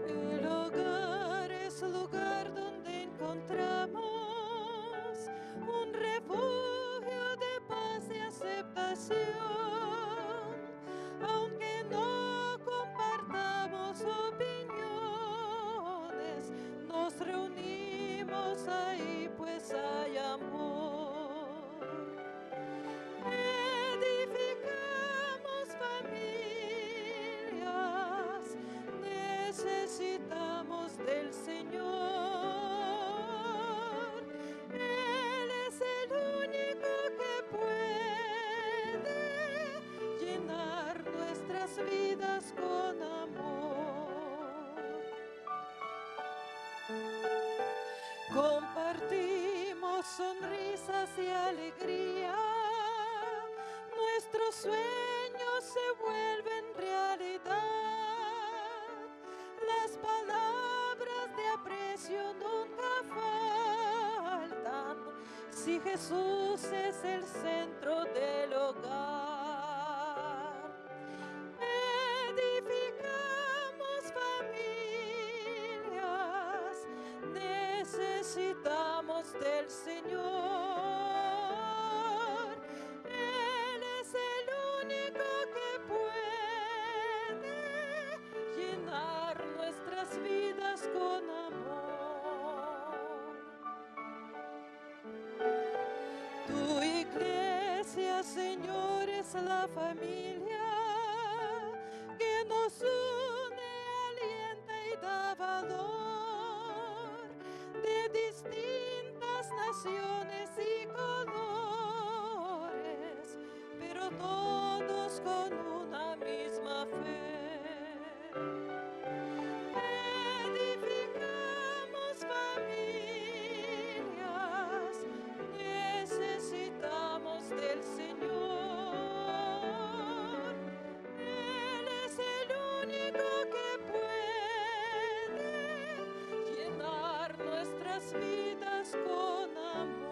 El hogar es lugar donde encontramos un refugio de paz y aceptación. Aunque no compartamos opiniones, nos reunimos ahí pues hay amor. Edificamos familias, necesitamos del Señor. Él es el único que puede llenar nuestras vidas con amor. Compartimos sonrisas y alegría, nuestros sueños se vuelven realidad. Las palabras de aprecio nunca faltan si Jesús es el centro del hogar. Edificamos familias, necesitamos del Señor. Él es el único que puede llenar nuestras vidas con amor. Tu iglesia, Señor, es la familia que nos une, alienta y da valor, de distintas naciones y colores, pero todos con una misma fe. Edificamos familias, necesitamos del Señor. Él es el único que puede llenar nuestras vidas con amor.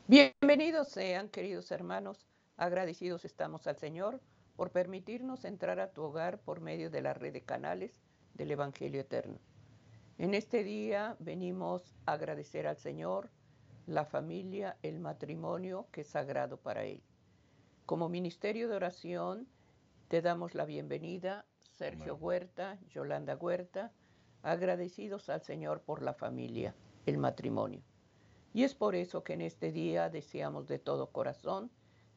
Bienvenidos sean, queridos hermanos, agradecidos estamos al Señor por permitirnos entrar a tu hogar por medio de la red de canales del Evangelio Eterno. En este día venimos a agradecer al Señor la familia, el matrimonio que es sagrado para Él. Como ministerio de oración te damos la bienvenida, Sergio Huerta, Yolanda Huerta, agradecidos al Señor por la familia, el matrimonio. Y es por eso que en este día deseamos de todo corazón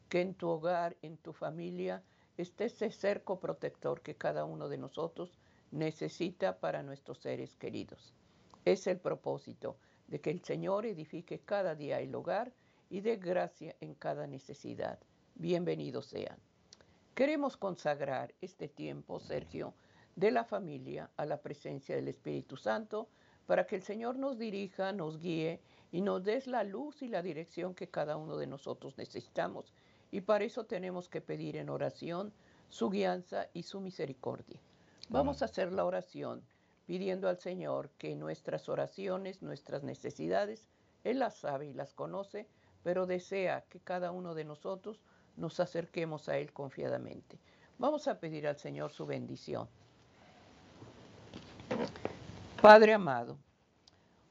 que en tu hogar, en tu familia, esté ese cerco protector que cada uno de nosotros necesita para nuestros seres queridos. Es el propósito de que el Señor edifique cada día el hogar y dé gracia en cada necesidad. Bienvenidos sean. Queremos consagrar este tiempo, Sergio, de la familia a la presencia del Espíritu Santo, para que el Señor nos dirija, nos guíe y nos des la luz y la dirección que cada uno de nosotros necesitamos. Y para eso tenemos que pedir en oración su guianza y su misericordia. Vamos a hacer la oración pidiendo al Señor que nuestras oraciones, nuestras necesidades, Él las sabe y las conoce, pero desea que cada uno de nosotros nos acerquemos a Él confiadamente. Vamos a pedir al Señor su bendición. Padre amado,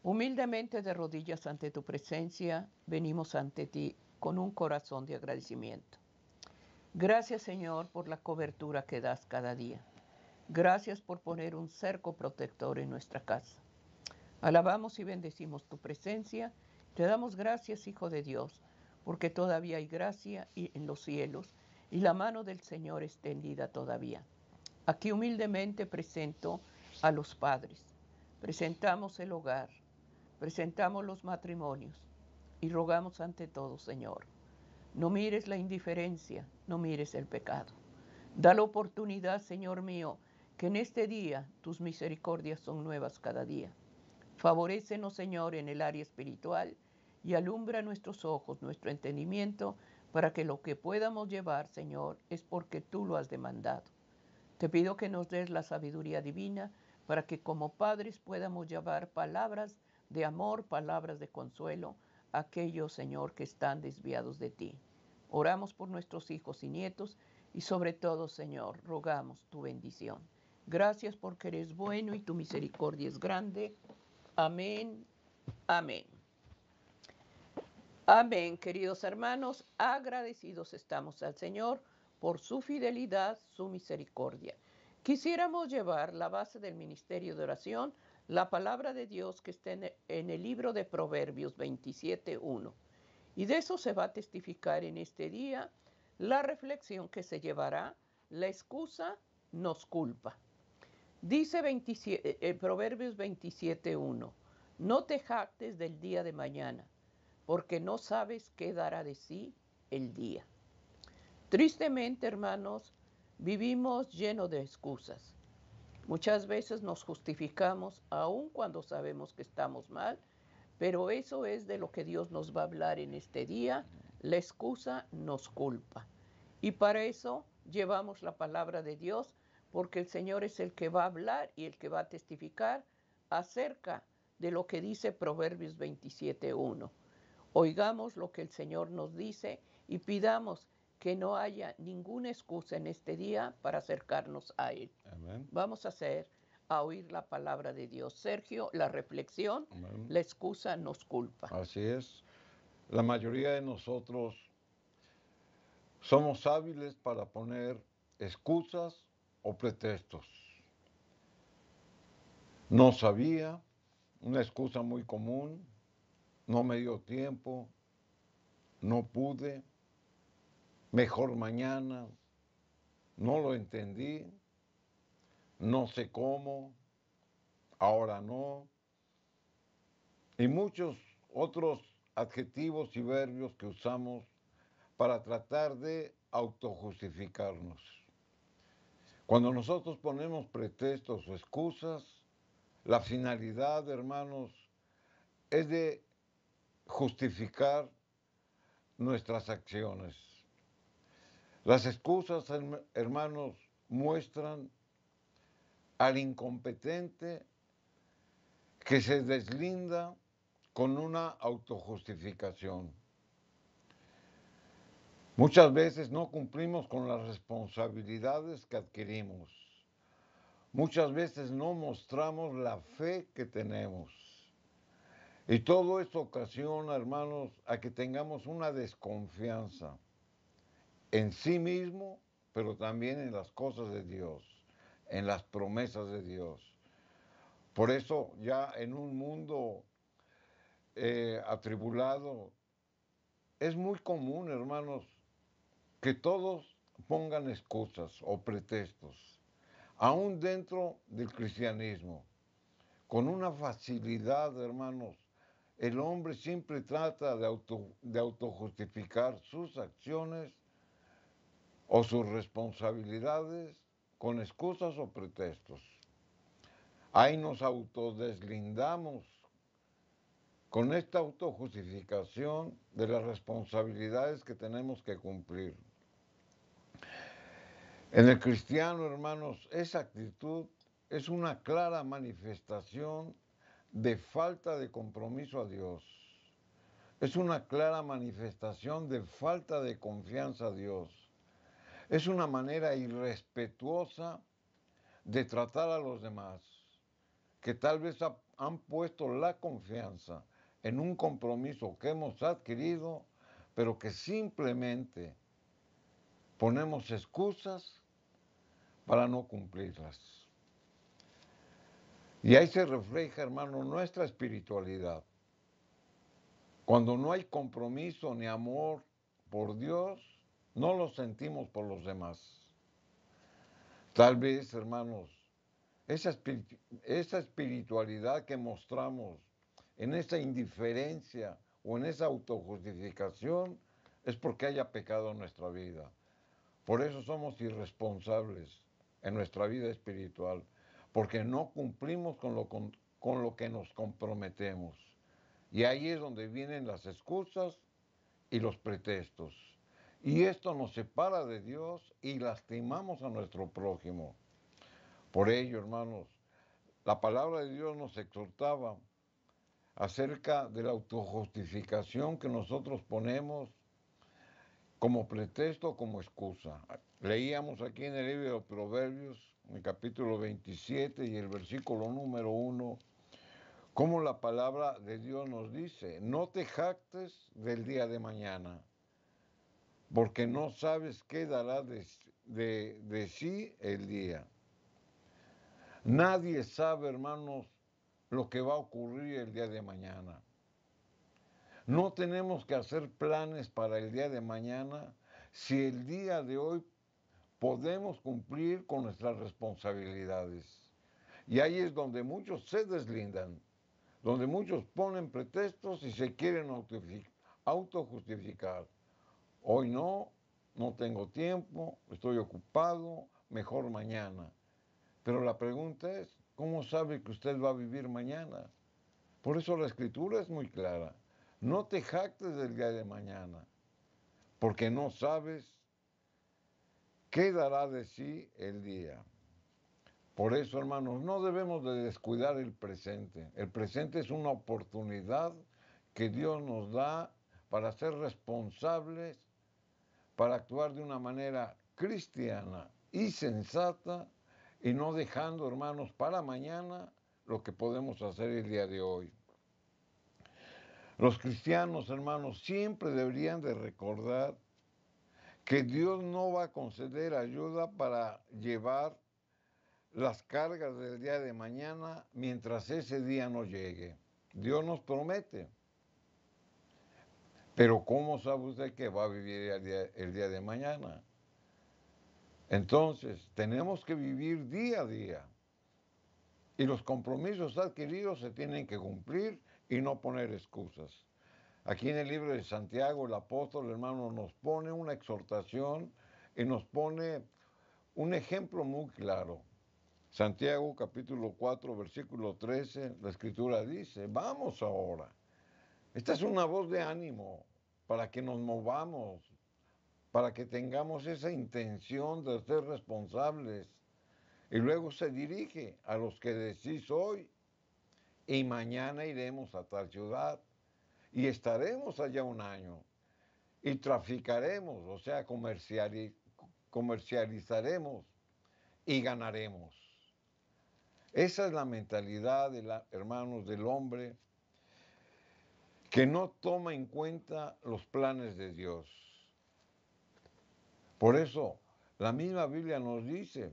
humildemente de rodillas ante tu presencia, venimos ante ti con un corazón de agradecimiento. Gracias, Señor, por la cobertura que das cada día. Gracias por poner un cerco protector en nuestra casa. Alabamos y bendecimos tu presencia. Te damos gracias, Hijo de Dios, porque todavía hay gracia en los cielos y la mano del Señor es tendida todavía. Aquí humildemente presento a los padres. Presentamos el hogar, presentamos los matrimonios y rogamos ante todo, Señor, No mires la indiferencia, no mires el pecado. Da la oportunidad, Señor mío, que en este día tus misericordias son nuevas cada día. Favorécenos, Señor, en el área espiritual y alumbra nuestros ojos, nuestro entendimiento, para que lo que podamos llevar, Señor, es porque tú lo has demandado. Te pido que nos des la sabiduría divina para que como padres podamos llevar palabras de amor, palabras de consuelo a aquellos, Señor, que están desviados de ti. Oramos por nuestros hijos y nietos y sobre todo, Señor, rogamos tu bendición. Gracias porque eres bueno y tu misericordia es grande. Amén, amén. Amén, queridos hermanos, agradecidos estamos al Señor por su fidelidad, su misericordia. Quisiéramos llevar la base del ministerio de oración, la palabra de Dios que está en el libro de Proverbios 27:1. Y de eso se va a testificar en este día la reflexión que se llevará, la excusa nos culpa. Dice Proverbios 27:1, no te jactes del día de mañana, porque no sabes qué dará de sí el día. Tristemente, hermanos, vivimos llenos de excusas. Muchas veces nos justificamos aun cuando sabemos que estamos mal, pero eso es de lo que Dios nos va a hablar en este día. La excusa nos culpa. Y para eso llevamos la palabra de Dios, porque el Señor es el que va a hablar y el que va a testificar acerca de lo que dice Proverbios 27:1. Oigamos lo que el Señor nos dice y pidamos que no haya ninguna excusa en este día para acercarnos a Él. Amén. Vamos a oír la palabra de Dios. Sergio, la reflexión, Amén. la excusa nos culpa. Así es. La mayoría de nosotros somos hábiles para poner excusas o pretextos. No sabía, una excusa muy común, no me dio tiempo, no pude, mejor mañana, no lo entendí, no sé cómo, ahora no, y muchos otros adjetivos y verbios que usamos para tratar de autojustificarnos. Cuando nosotros ponemos pretextos o excusas, la finalidad, hermanos, es de justificar nuestras acciones. Las excusas, hermanos, muestran al incompetente que se deslinda con una autojustificación. Muchas veces no cumplimos con las responsabilidades que adquirimos. Muchas veces no mostramos la fe que tenemos. Y todo esto ocasiona, hermanos, a que tengamos una desconfianza en sí mismo, pero también en las cosas de Dios, en las promesas de Dios. Por eso ya en un mundo atribulado, es muy común, hermanos, que todos pongan excusas o pretextos, aún dentro del cristianismo. Con una facilidad, hermanos, el hombre siempre trata de autojustificar sus acciones o sus responsabilidades con excusas o pretextos. Ahí nos autodeslindamos con esta autojustificación de las responsabilidades que tenemos que cumplir. En el cristiano, hermanos, esa actitud es una clara manifestación de falta de compromiso a Dios. Es una clara manifestación de falta de confianza a Dios. Es una manera irrespetuosa de tratar a los demás, que tal vez han puesto la confianza en un compromiso que hemos adquirido, pero que simplemente ponemos excusas para no cumplirlas. Y ahí se refleja, hermano, nuestra espiritualidad. Cuando no hay compromiso ni amor por Dios, no lo sentimos por los demás. Tal vez, hermanos, esa espiritualidad que mostramos en esa indiferencia o en esa autojustificación es porque haya pecado en nuestra vida. Por eso somos irresponsables en nuestra vida espiritual, porque no cumplimos con lo que nos comprometemos. Y ahí es donde vienen las excusas y los pretextos. Y esto nos separa de Dios y lastimamos a nuestro prójimo. Por ello, hermanos, la palabra de Dios nos exhortaba acerca de la autojustificación que nosotros ponemos como pretexto, como excusa. Leíamos aquí en el libro de Proverbios, en el capítulo 27 y el versículo número 1, cómo la palabra de Dios nos dice: no te jactes del día de mañana, porque no sabes qué dará de sí el día. Nadie sabe, hermanos, lo que va a ocurrir el día de mañana. No tenemos que hacer planes para el día de mañana si el día de hoy podemos cumplir con nuestras responsabilidades. Y ahí es donde muchos se deslindan, donde muchos ponen pretextos y se quieren autojustificar. Hoy no tengo tiempo, estoy ocupado, mejor mañana. Pero la pregunta es, ¿cómo sabe que usted va a vivir mañana? Por eso la Escritura es muy clara. No te jactes del día de mañana, porque no sabes qué dará de sí el día. Por eso, hermanos, no debemos de descuidar el presente. El presente es una oportunidad que Dios nos da para ser responsables, para actuar de una manera cristiana y sensata, y no dejando, hermanos, para mañana lo que podemos hacer el día de hoy. Los cristianos, hermanos, siempre deberían de recordar que Dios no va a conceder ayuda para llevar las cargas del día de mañana mientras ese día no llegue. Dios nos promete. Pero ¿cómo sabe usted que va a vivir el día de mañana? Entonces, tenemos que vivir día a día. Y los compromisos adquiridos se tienen que cumplir y no poner excusas. Aquí en el libro de Santiago, el apóstol, hermano, nos pone una exhortación y nos pone un ejemplo muy claro. Santiago capítulo 4, versículo 13, la Escritura dice: vamos ahora. Esta es una voz de ánimo para que nos movamos, para que tengamos esa intención de ser responsables. Y luego se dirige a los que decís hoy: y mañana iremos a tal ciudad y estaremos allá un año y traficaremos, o sea, comercializaremos y ganaremos. Esa es la mentalidad, hermanos, del hombre que no toma en cuenta los planes de Dios. Por eso, la misma Biblia nos dice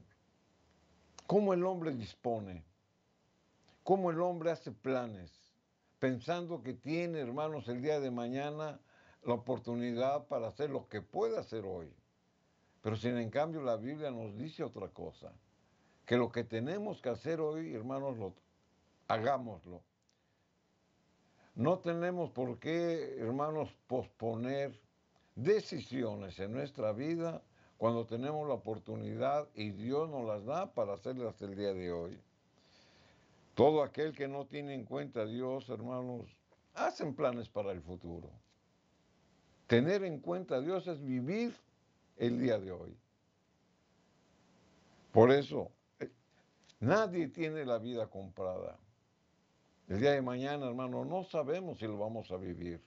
cómo el hombre dispone, cómo el hombre hace planes, pensando que tiene, hermanos, el día de mañana la oportunidad para hacer lo que puede hacer hoy. Pero sin en cambio la Biblia nos dice otra cosa, que lo que tenemos que hacer hoy, hermanos, hagámoslo. No tenemos por qué, hermanos, posponer decisiones en nuestra vida cuando tenemos la oportunidad y Dios nos las da para hacerlas el día de hoy. Todo aquel que no tiene en cuenta a Dios, hermanos, hacen planes para el futuro. Tener en cuenta a Dios es vivir el día de hoy. Por eso, nadie tiene la vida comprada. El día de mañana, hermano, no sabemos si lo vamos a vivir.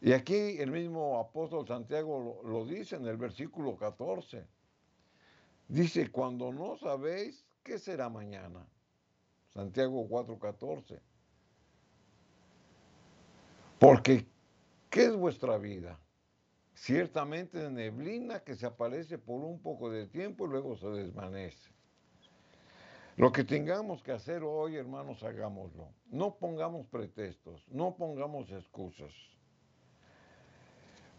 Y aquí el mismo apóstol Santiago lo dice en el versículo 14. Dice: cuando no sabéis qué será mañana. Santiago 4:14. Porque, ¿qué es vuestra vida? Ciertamente neblina que se aparece por un poco de tiempo y luego se desvanece. Lo que tengamos que hacer hoy, hermanos, hagámoslo. No pongamos pretextos, no pongamos excusas.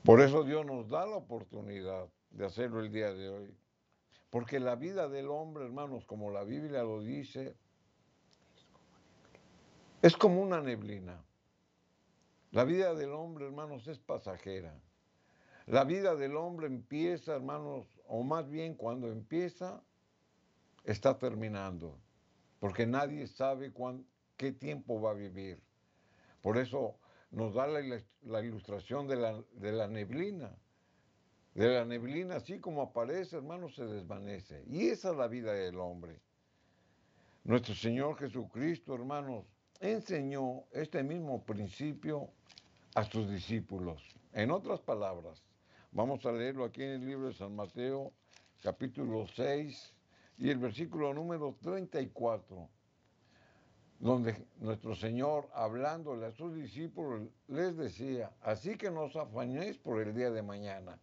Por eso Dios nos da la oportunidad de hacerlo el día de hoy. Porque la vida del hombre, hermanos, como la Biblia lo dice, es como una neblina. La vida del hombre, hermanos, es pasajera. La vida del hombre empieza, hermanos, o más bien cuando empieza, está terminando, porque nadie sabe qué tiempo va a vivir. Por eso nos da la ilustración de la neblina. De la neblina, así como aparece, hermanos, se desvanece. Y esa es la vida del hombre. Nuestro Señor Jesucristo, hermanos, enseñó este mismo principio a sus discípulos. En otras palabras, vamos a leerlo aquí en el libro de San Mateo, capítulo 6, y el versículo número 34, donde nuestro Señor, hablándole a sus discípulos, les decía, así que no os afanéis por el día de mañana.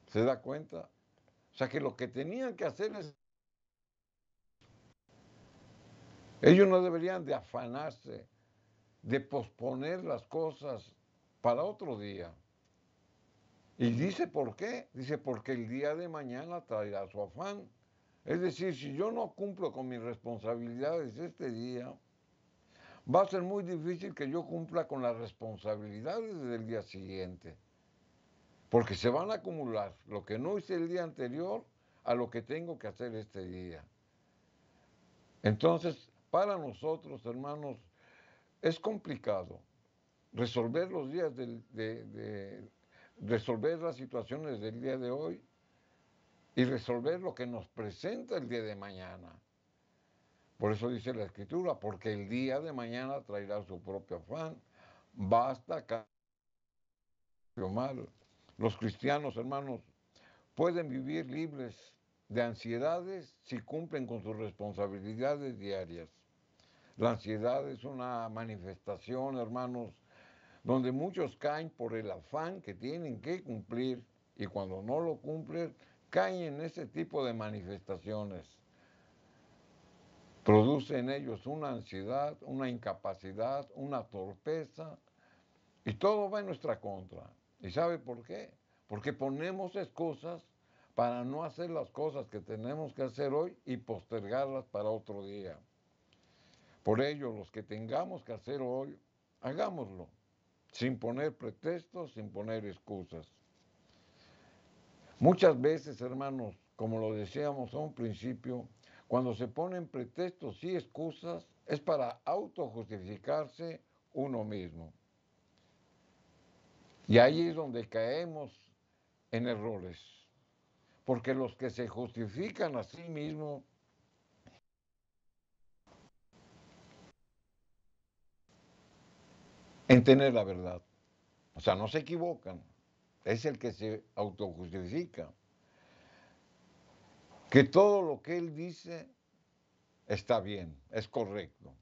¿Se da cuenta? O sea que lo que tenían que hacer es, ellos no deberían de afanarse, de posponer las cosas para otro día. Y dice, ¿por qué? Dice, porque el día de mañana traerá su afán. Es decir, si yo no cumplo con mis responsabilidades este día, va a ser muy difícil que yo cumpla con las responsabilidades del día siguiente. Porque se van a acumular lo que no hice el día anterior a lo que tengo que hacer este día. Entonces, para nosotros, hermanos, es complicado resolver los días resolver las situaciones del día de hoy y resolver lo que nos presenta el día de mañana. Por eso dice la Escritura, porque el día de mañana traerá su propio afán. Basta cambio mal. Los cristianos, hermanos, pueden vivir libres de ansiedades si cumplen con sus responsabilidades diarias. La ansiedad es una manifestación, hermanos, donde muchos caen por el afán que tienen que cumplir y cuando no lo cumplen, caen en ese tipo de manifestaciones. Produce en ellos una ansiedad, una incapacidad, una torpeza y todo va en nuestra contra. ¿Y sabe por qué? Porque ponemos excusas para no hacer las cosas que tenemos que hacer hoy y postergarlas para otro día. Por ello, los que tengamos que hacer hoy, hagámoslo, sin poner pretextos, sin poner excusas. Muchas veces, hermanos, como lo decíamos a un principio, cuando se ponen pretextos y excusas, es para autojustificarse uno mismo. Y ahí es donde caemos en errores. Porque los que se justifican a sí mismos en tener la verdad. O sea, no se equivocan. Es el que se autojustifica. Que todo lo que él dice está bien, es correcto.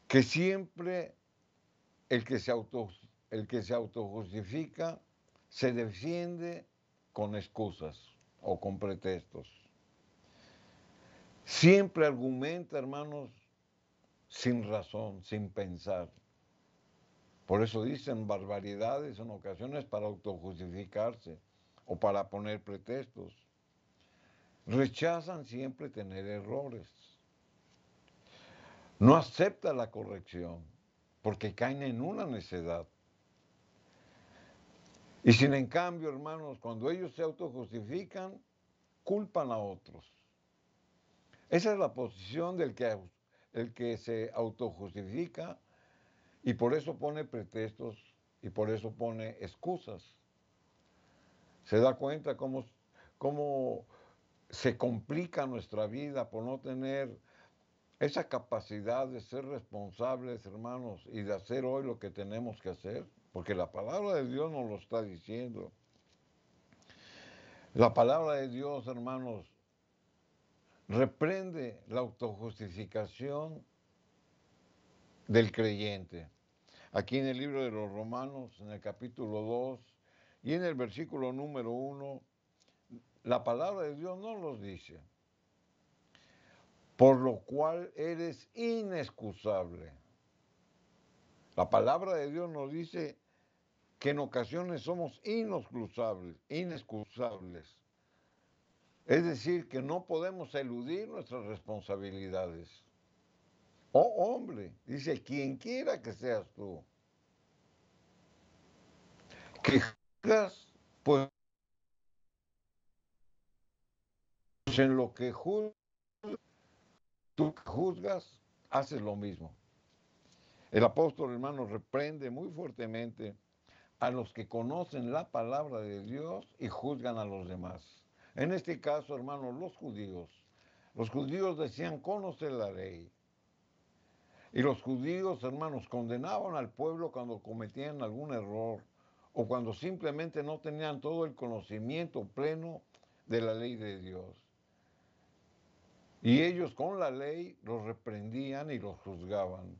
Que siempre el que se autojustifica se defiende con excusas o con pretextos. Siempre argumenta, hermanos, sin razón, sin pensar. Por eso dicen barbaridades en ocasiones para autojustificarse o para poner pretextos. Rechazan siempre tener errores. No acepta la corrección porque caen en una necedad. Y sin en cambio, hermanos, cuando ellos se autojustifican, culpan a otros. Esa es la posición el que se autojustifica y por eso pone pretextos y por eso pone excusas. Se da cuenta cómo se complica nuestra vida por no tener esa capacidad de ser responsables, hermanos, y de hacer hoy lo que tenemos que hacer, porque la palabra de Dios nos lo está diciendo. La palabra de Dios, hermanos, reprende la autojustificación del creyente. Aquí en el libro de los Romanos, en el capítulo 2 y en el versículo número 1, la palabra de Dios nos los dice. Por lo cual eres inexcusable. La palabra de Dios nos dice que en ocasiones somos inexcusables. Es decir, que no podemos eludir nuestras responsabilidades. Oh hombre, dice, quien quiera que seas tú, que juzgas, pues en lo que tú juzgas, haces lo mismo. El apóstol, hermano, reprende muy fuertemente a los que conocen la palabra de Dios y juzgan a los demás. En este caso, hermano, los judíos. Los judíos decían conocer la ley. Y los judíos, hermanos, condenaban al pueblo cuando cometían algún error o cuando simplemente no tenían todo el conocimiento pleno de la ley de Dios. Y ellos con la ley los reprendían y los juzgaban.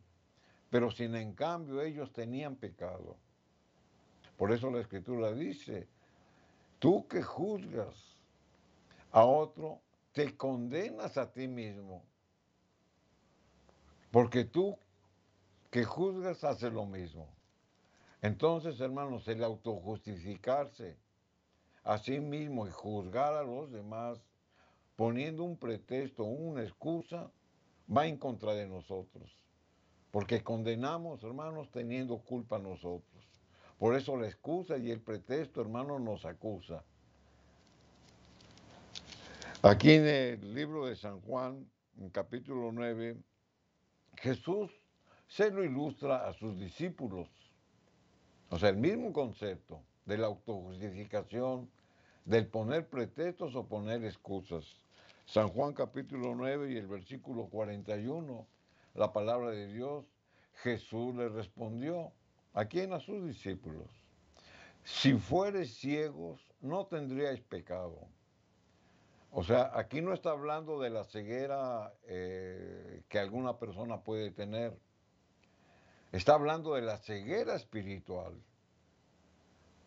Pero sin en cambio ellos tenían pecado. Por eso la Escritura dice, tú que juzgas a otro, te condenas a ti mismo. Porque tú que juzgas haces lo mismo. Entonces, hermanos, el autojustificarse a sí mismo y juzgar a los demás, poniendo un pretexto, una excusa, va en contra de nosotros. Porque condenamos, hermanos, teniendo culpa nosotros. Por eso la excusa y el pretexto, hermanos, nos acusa. Aquí en el libro de San Juan, en capítulo 9, Jesús se lo ilustra a sus discípulos. O sea, el mismo concepto de la autojustificación, del poner pretextos o poner excusas. San Juan capítulo 9 y el versículo 41, la palabra de Dios, Jesús le respondió, ¿a quién? A sus discípulos. Si fueres ciegos, no tendríais pecado. O sea, aquí no está hablando de la ceguera que alguna persona puede tener. Está hablando de la ceguera espiritual.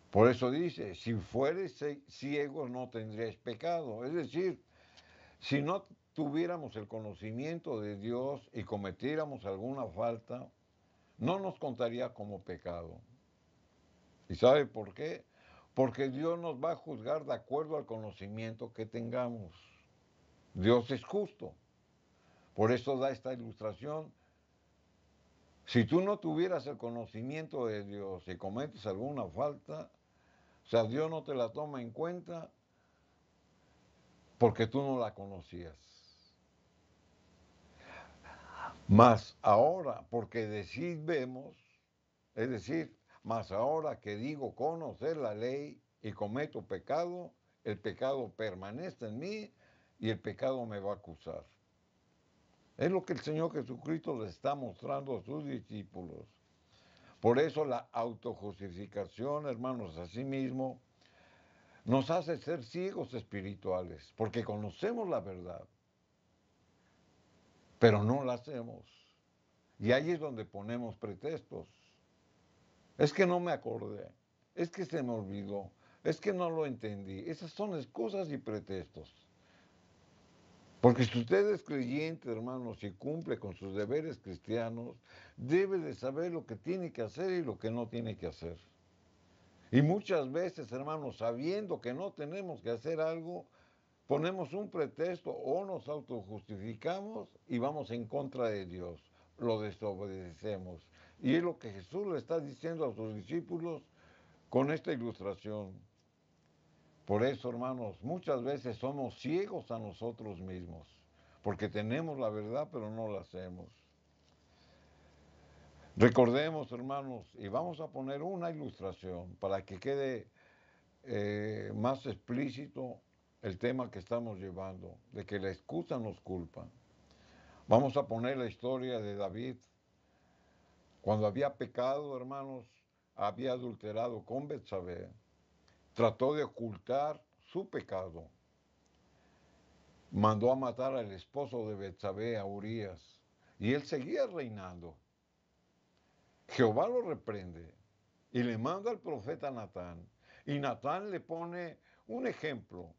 Por eso dice, si fueres ciegos no tendríais pecado. Es decir, si no tuviéramos el conocimiento de Dios y cometiéramos alguna falta, no nos contaría como pecado. ¿Y sabe por qué? Porque Dios nos va a juzgar de acuerdo al conocimiento que tengamos. Dios es justo. Por eso da esta ilustración. Si tú no tuvieras el conocimiento de Dios y cometes alguna falta, o sea, Dios no te la toma en cuenta porque tú no la conocías. Mas ahora, porque decidimos, es decir, mas ahora que digo conocer la ley y cometo pecado, el pecado permanece en mí y el pecado me va a acusar. Es lo que el Señor Jesucristo le está mostrando a sus discípulos. Por eso la autojustificación, hermanos, a sí mismo, nos hace ser ciegos espirituales, porque conocemos la verdad, pero no la hacemos. Y ahí es donde ponemos pretextos. Es que no me acordé, es que se me olvidó, es que no lo entendí. Esas son excusas y pretextos. Porque si usted es creyente, hermanos, y cumple con sus deberes cristianos, debe de saber lo que tiene que hacer y lo que no tiene que hacer. Y muchas veces, hermanos, sabiendo que no tenemos que hacer algo, ponemos un pretexto o nos autojustificamos y vamos en contra de Dios. Lo desobedecemos. Y es lo que Jesús le está diciendo a sus discípulos con esta ilustración. Por eso, hermanos, muchas veces somos ciegos a nosotros mismos, porque tenemos la verdad, pero no la hacemos. Recordemos, hermanos, y vamos a poner una ilustración para que quede más explícito el tema que estamos llevando, de que la excusa nos culpa. Vamos a poner la historia de David. Cuando había pecado, hermanos, había adulterado con Betsabé, trató de ocultar su pecado. Mandó a matar al esposo de Betsabé, a Urías, y él seguía reinando. Jehová lo reprende y le manda al profeta Natán. Y Natán le pone un ejemplo,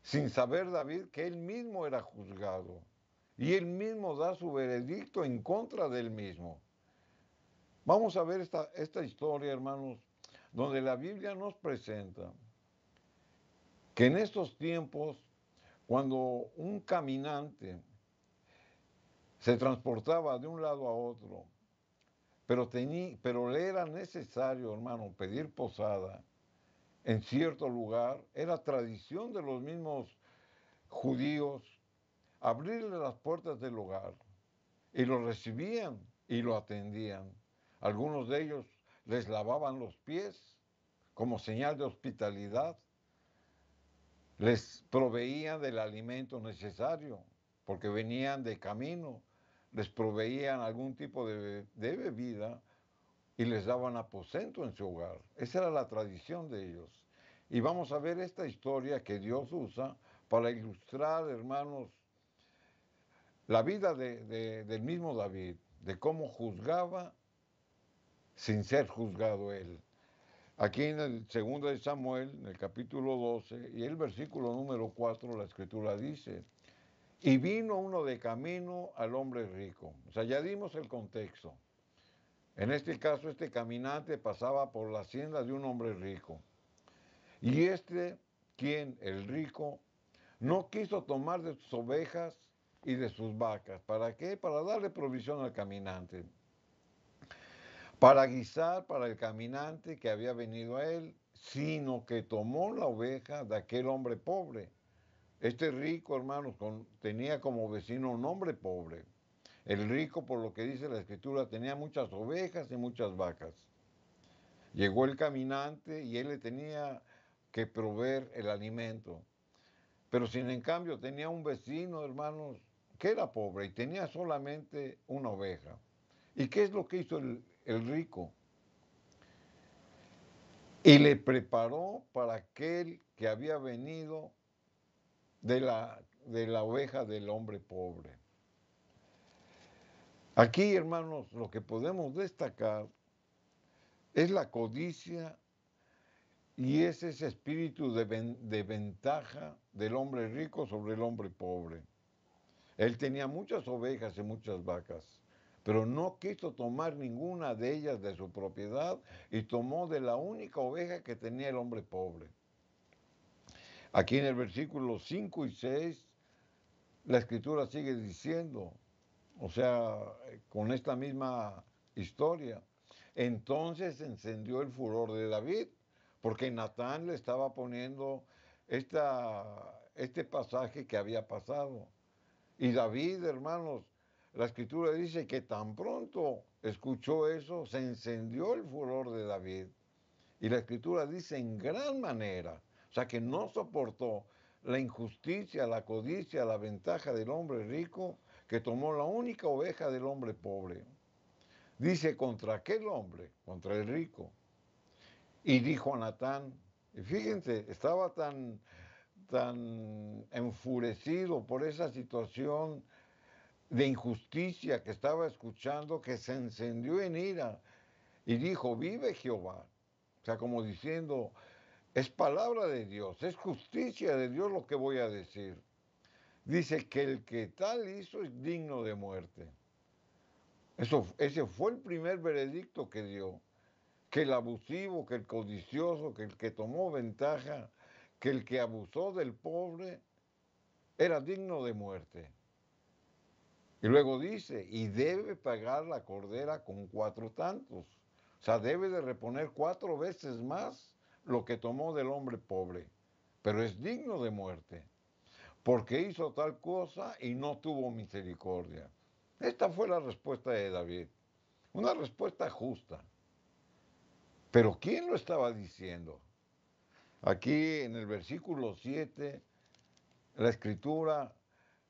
sin saber David que él mismo era juzgado. Y él mismo da su veredicto en contra de él mismo. Vamos a ver esta historia, hermanos, donde la Biblia nos presenta que en estos tiempos, cuando un caminante se transportaba de un lado a otro, pero le era necesario, hermano, pedir posada en cierto lugar. Era tradición de los mismos judíos abrirle las puertas del hogar y lo recibían y lo atendían. Algunos de ellos les lavaban los pies como señal de hospitalidad, les proveían del alimento necesario porque venían de camino, les proveían algún tipo de bebida y les daban aposento en su hogar. Esa era la tradición de ellos. Y vamos a ver esta historia que Dios usa para ilustrar, hermanos, la vida del mismo David, de cómo juzgaba sin ser juzgado él. Aquí en el 2 de Samuel, en el capítulo 12 y el versículo número 4, la escritura dice, y vino uno de camino al hombre rico. O sea, ya dimos el contexto. En este caso, este caminante pasaba por la hacienda de un hombre rico. Y quien, el rico, no quiso tomar de sus ovejas y de sus vacas. ¿Para qué? Para darle provisión al caminante. Para guisar para el caminante que había venido a él, sino que tomó la oveja de aquel hombre pobre. Este rico, hermanos, tenía como vecino un hombre pobre. El rico, por lo que dice la escritura, tenía muchas ovejas y muchas vacas. Llegó el caminante y él le tenía que proveer el alimento. Pero sin en cambio tenía un vecino, hermanos, que era pobre y tenía solamente una oveja. ¿Y qué es lo que hizo el rico? Y le preparó para aquel que había venido de la oveja del hombre pobre. Aquí, hermanos, lo que podemos destacar es la codicia y es ese espíritu de ventaja del hombre rico sobre el hombre pobre. Él tenía muchas ovejas y muchas vacas, pero no quiso tomar ninguna de ellas de su propiedad y tomó de la única oveja que tenía el hombre pobre. Aquí en el versículo 5 y 6, la escritura sigue diciendo, o sea, con esta misma historia. Entonces encendió el furor de David, porque Natán le estaba poniendo este pasaje que había pasado. Y David, hermanos, la escritura dice que tan pronto escuchó eso, se encendió el furor de David. Y la escritura dice en gran manera, o sea que no soportó la injusticia, la codicia, la ventaja del hombre rico, que tomó la única oveja del hombre pobre. Dice contra aquel hombre, contra el rico. Y dijo a Natán, y fíjense, estaba tan enfurecido por esa situación de injusticia que estaba escuchando, que se encendió en ira y dijo, vive Jehová. O sea, como diciendo, es palabra de Dios, es justicia de Dios lo que voy a decir. Dice que el que tal hizo es digno de muerte. Ese fue el primer veredicto que dio. Que el abusivo, que el codicioso, que el que tomó ventaja, que el que abusó del pobre, era digno de muerte. Y luego dice, y debe pagar la cordera con 4 tantos. O sea, debe de reponer 4 veces más lo que tomó del hombre pobre. Pero es digno de muerte, porque hizo tal cosa y no tuvo misericordia. Esta fue la respuesta de David. Una respuesta justa. Pero ¿quién lo estaba diciendo? Aquí en el versículo 7, la escritura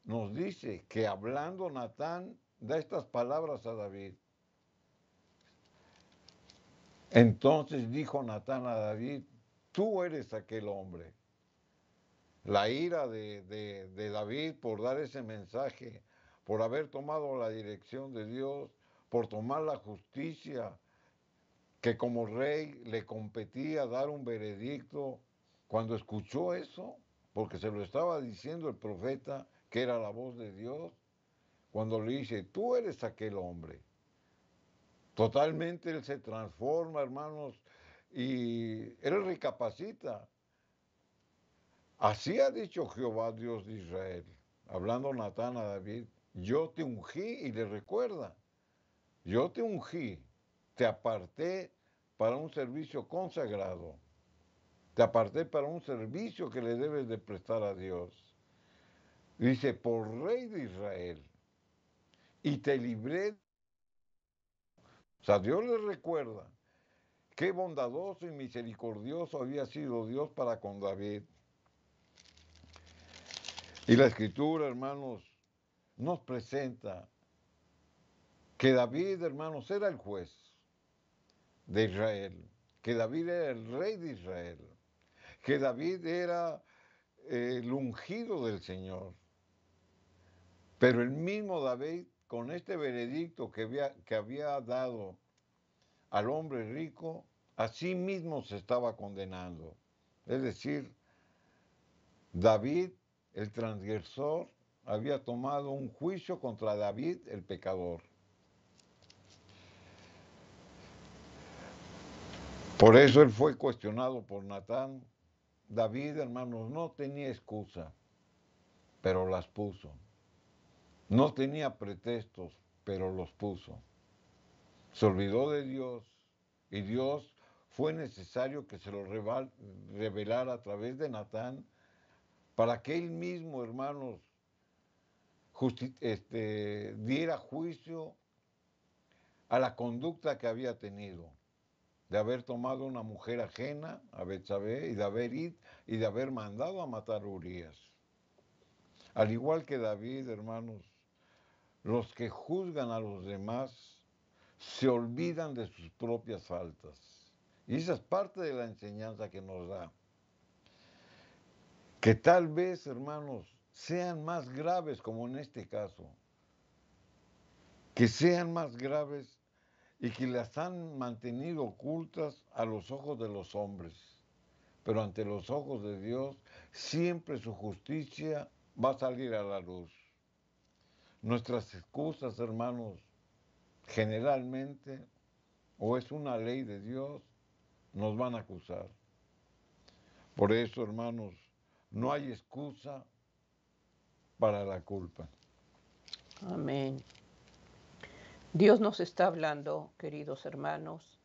nos dice que hablando Natán da estas palabras a David. Entonces dijo Natán a David, tú eres aquel hombre. La ira de David por dar ese mensaje, por haber tomado la dirección de Dios, por tomar la justicia que como rey le competía dar un veredicto, cuando escuchó eso, porque se lo estaba diciendo el profeta, que era la voz de Dios, cuando le dice, tú eres aquel hombre. Totalmente él se transforma, hermanos, y él recapacita. Así ha dicho Jehová, Dios de Israel, hablando Natán a David, yo te ungí, y le recuerda, yo te ungí te aparté para un servicio consagrado. Te aparté para un servicio que le debes de prestar a Dios. Dice, por rey de Israel. Y te libré. O sea, Dios le recuerda qué bondadoso y misericordioso había sido Dios para con David. Y la Escritura, hermanos, nos presenta que David, hermanos, era el juez de Israel, que David era el rey de Israel, que David era el ungido del Señor. Pero el mismo David, con este veredicto que había dado al hombre rico, a sí mismo se estaba condenando. Es decir, David, el transgresor, había tomado un juicio contra David, el pecador. Por eso él fue cuestionado por Natán. David, hermanos, no tenía excusa, pero las puso. No tenía pretextos, pero los puso. Se olvidó de Dios y Dios fue necesario que se lo revelara a través de Natán para que él mismo, hermanos, diera juicio a la conducta que había tenido, de haber tomado una mujer ajena a Betsabé y de haber mandado a matar a Urías. Al igual que David, hermanos, los que juzgan a los demás se olvidan de sus propias faltas. Y esa es parte de la enseñanza que nos da. Que tal vez, hermanos, sean más graves, como en este caso. Que sean más graves y que las han mantenido ocultas a los ojos de los hombres. Pero ante los ojos de Dios, siempre su justicia va a salir a la luz. Nuestras excusas, hermanos, generalmente, o es una ley de Dios, nos van a acusar. Por eso, hermanos, no hay excusa para la culpa. Amén. Dios nos está hablando, queridos hermanos,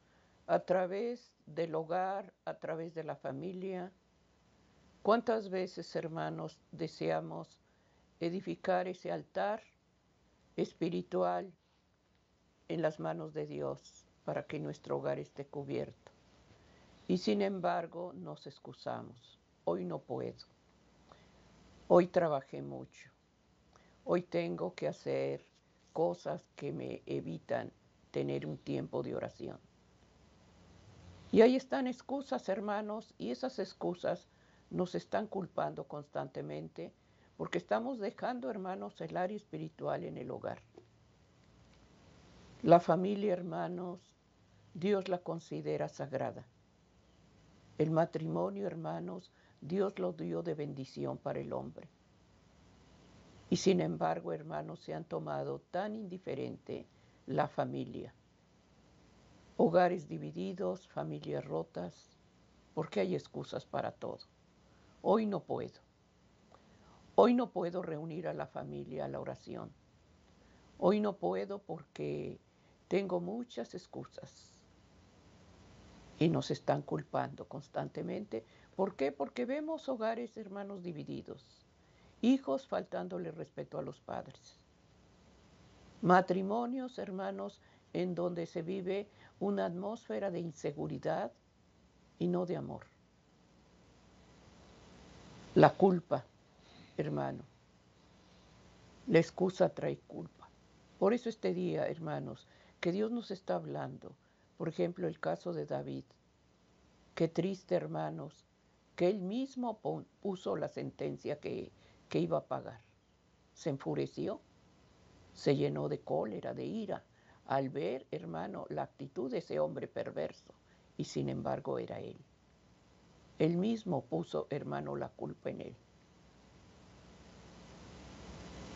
a través del hogar, a través de la familia. ¿Cuántas veces, hermanos, deseamos edificar ese altar espiritual en las manos de Dios para que nuestro hogar esté cubierto? Y sin embargo, nos excusamos. Hoy no puedo. Hoy trabajé mucho. Hoy tengo que hacer cosas que me evitan tener un tiempo de oración. Y ahí están excusas, hermanos, y esas excusas nos están culpando constantemente porque estamos dejando, hermanos, el área espiritual en el hogar. La familia, hermanos, Dios la considera sagrada. El matrimonio, hermanos, Dios lo dio de bendición para el hombre. Y sin embargo, hermanos, se han tomado tan indiferente la familia. Hogares divididos, familias rotas, porque hay excusas para todo. Hoy no puedo. Hoy no puedo reunir a la familia a la oración. Hoy no puedo porque tengo muchas excusas. Y nos están culpando constantemente. ¿Por qué? Porque vemos hogares, hermanos, divididos. Hijos faltándole respeto a los padres. Matrimonios, hermanos, en donde se vive una atmósfera de inseguridad y no de amor. La culpa, hermano. La excusa trae culpa. Por eso este día, hermanos, que Dios nos está hablando. Por ejemplo, el caso de David. Qué triste, hermanos, que él mismo puso la sentencia que iba a pagar. Se enfureció, se llenó de cólera, de ira, al ver, hermano, la actitud de ese hombre perverso. Y sin embargo era él. Él mismo puso, hermano, la culpa en él.